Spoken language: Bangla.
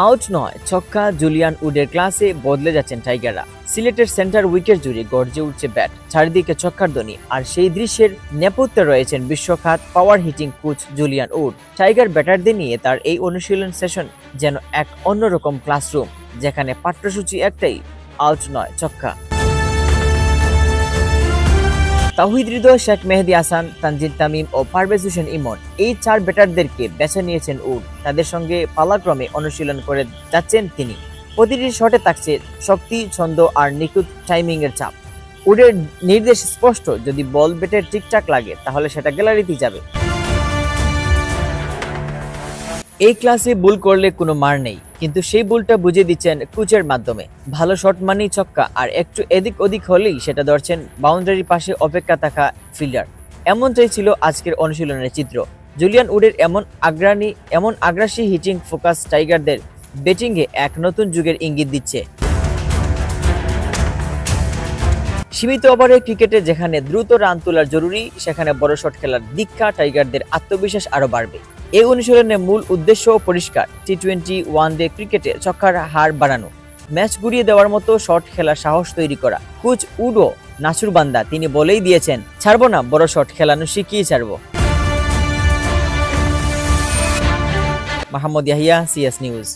আউট নয়, ছক্কা জুলিয়ান উডের ক্লাসে বদলে যাচ্ছেন টাইগাররা। সিলেটের সেন্টার উইকেট জুড়ে গর্জে উঠছে ব্যাট, চারিদিকে ছক্কার ধ্বনি, আর সেই দৃশ্যের নেপথ্যে রয়েছেন বিশ্বখ্যাত power hitting coach Julian Wood. Tiger ব্যাটারদের নিয়ে তার এই অনুশীলন সেশন যেন এক অন্যরকম ক্লাসরুম, যেখানে পাঠ্যসূচি একটাই, আউট নয় ছক্কা। তাওহিদ হৃদয়, শেখ মেহেদী হাসান, তানজিদ তামিম ও পারভেজ হোসেন ইমন, এই 4 ব্যাটারদেরকে বেছে নিয়েছেন উড। তাদের সঙ্গে পালাক্রমে অনুশীলন করে যাচ্ছেন তিনি। প্রতিটি শটে থাকছে শক্তি, ছন্দ আর নিখুঁত টাইমিং এর চাপ। উডের নির্দেশ স্পষ্ট, যদি বল ব্যাটের ঠিকঠাক লাগে তাহলে সেটা গ্যালারিতেই যাবে। এই ক্লাসে ভুল করলে কোনো মার নেই, কিন্তু সেই ভুলটা বুঝে দিচ্ছেন কোচের মাধ্যমে। ভালো শট মানেই ছক্কা, আর একটু এদিক ওদিক হলেই সেটা ধরছেন বাউন্ডারির পাশে অপেক্ষা থাকা ফিল্ডার। এমনটাই ছিল আজকের অনুশীলনের চিত্র। জুলিয়ান উডের এমন আগ্রাসী হিটিং ফোকাস টাইগারদের ব্যাটিংয়ে এক নতুন যুগের ইঙ্গিত দিচ্ছে। সীমিত ওভারের ক্রিকেটে যেখানে দ্রুত রান তোলার জরুরি, সেখানে বড় শট খেলার দীক্ষা টাইগারদের আত্মবিশ্বাস আরো বাড়বে। এই অনুশীলনের মূল উদ্দেশ্য পরিষ্কার, টি-20 ওয়ানডে ক্রিকেটে ছক্কার হার বাড়ানো, ম্যাচ ঘুরিয়ে দেওয়ার মতো শট খেলার সাহস তৈরি করা। কোচ উডো নাসুরবান্দা তিনি বলেই দিয়েছেন, ছাড়বো না, বড় শট খেলানো শিখিয়ে ছাড়বো। Mahmud Yahya, CS news.